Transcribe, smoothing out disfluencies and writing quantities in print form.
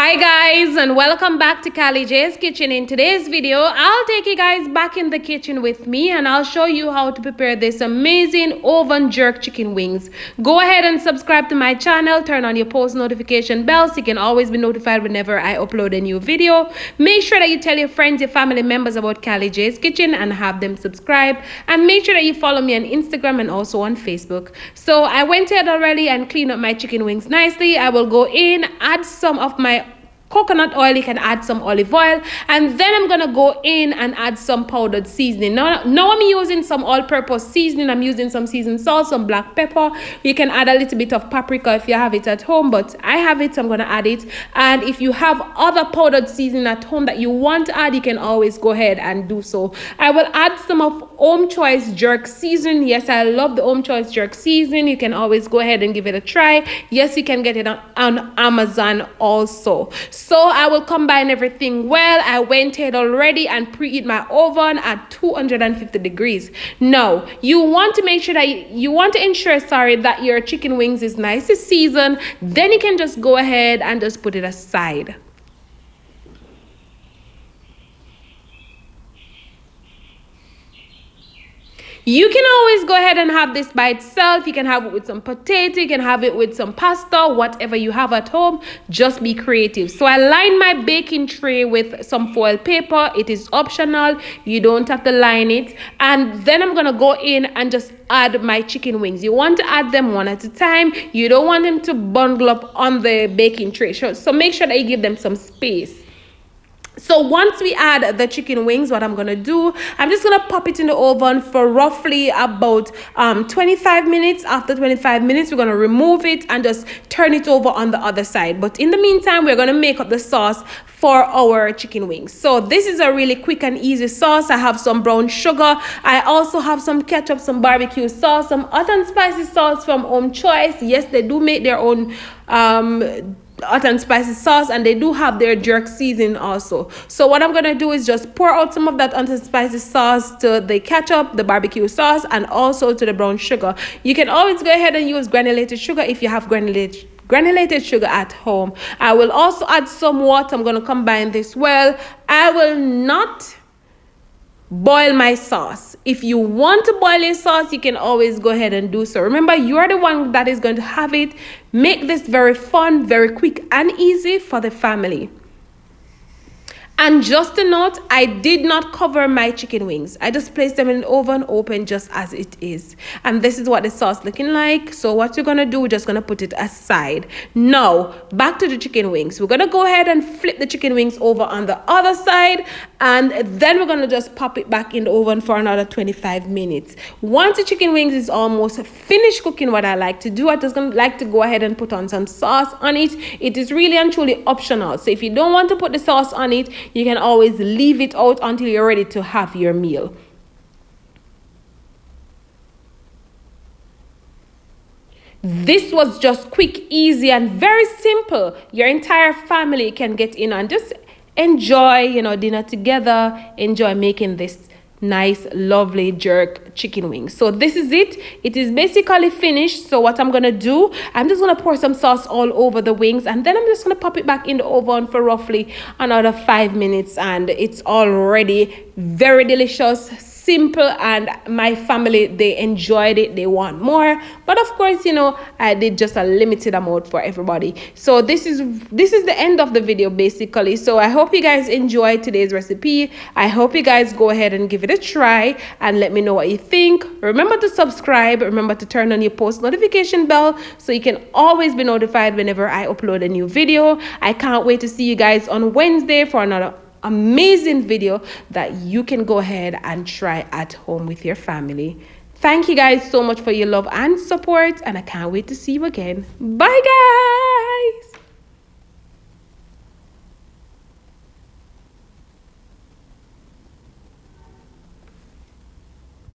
Hi guys, and welcome back to Callie J's Kitchen. In today's video, I'll take you guys back in the kitchen with me and I'll show you how to prepare this amazing oven jerk chicken wings. Go ahead and subscribe to my channel, turn on your post notification bell so you can always be notified whenever I upload a new video. Make sure that you tell your friends, your family members about Callie J's Kitchen and have them subscribe, and make sure that you follow me on Instagram and also on Facebook. So I went ahead already and cleaned up my chicken wings nicely. I will go in, add some of my coconut oil. You can add some olive oil, and then I'm gonna go in and add some powdered seasoning. Now I'm using some all-purpose seasoning. I'm using some seasoned salt, some black pepper. You can add a little bit of paprika if you have it at home, but I have it, so I'm gonna add it. And if you have other powdered seasoning at home that you want to add, you can always go ahead and do so. I will add some of Home Choice jerk seasoning. Yes, I love the Home Choice jerk seasoning. You can always go ahead and give it a try. Yes, you can get it on Amazon also. So I will combine everything well. I went ahead already and preheat my oven at 250 degrees. Now, you want to make sure that you want to ensure, that your chicken wings is nicely seasoned. Then you can just go ahead and just put it aside. You can always go ahead and have this by itself. You can have it with some potato. You can have it with some pasta, whatever you have at home. Just be creative. So I lined my baking tray with some foil paper. It is optional. You don't have to line it. And then I'm going to go in and just add my chicken wings. You want to add them one at a time. You don't want them to bundle up on the baking tray. So make sure that you give them some space. So once we add the chicken wings, what I'm gonna do, I'm just gonna pop it in the oven for roughly about 25 minutes. After 25 minutes, we're gonna remove it and just turn it over on the other side. But in the meantime, we're gonna make up the sauce for our chicken wings. So this is a really quick and easy sauce. I have some brown sugar. I also have some ketchup, some barbecue sauce, some hot and spicy sauce from Home Choice. Yes, they do make their own hot and spicy sauce, and they do have their jerk seasoning also. So what I'm gonna do is just pour out some of that hot and spicy sauce to the ketchup, the barbecue sauce, and also to the brown sugar. You can always go ahead and use granulated sugar if you have granulated sugar at home. I will also add some water. I'm going to combine this well. I will not boil my sauce. If you want to boil your sauce, you can always go ahead and do so. Remember, you're the one that is going to have it. Make this very fun, very quick and easy for the family. And just a note, I did not cover my chicken wings. I just placed them in the oven open just as it is. And this is what the sauce looking like. So what we're going to do, we're just going to put it aside. Now, back to the chicken wings. We're going to go ahead and flip the chicken wings over on the other side. And then we're going to just pop it back in the oven for another 25 minutes. Once the chicken wings is almost finished cooking, what I like to do, I just like to go ahead and put on some sauce on it. It is really and truly optional. So if you don't want to put the sauce on it, you can always leave it out until you're ready to have your meal. This was just quick, easy, and very simple. Your entire family can get in and just enjoy, dinner together. Enjoy making this nice, lovely jerk chicken wings. So this is it. It is basically finished. So what I'm gonna do, I'm just gonna pour some sauce all over the wings, and then I'm just gonna pop it back in the oven for roughly another 5 minutes, and it's already very delicious, simple, and my family, they enjoyed it. They want more, but of course, I did just a limited amount for everybody. So this is the end of the video basically. So I hope you guys enjoyed today's recipe. I hope you guys go ahead and give it a try and let me know what you think. Remember to subscribe. Remember to turn on your post notification bell so you can always be notified whenever I upload a new video. I can't wait to see you guys on Wednesday for another amazing video that you can go ahead and try at home with your family. Thank you guys so much for your love and support, and I can't wait to see you again. Bye guys.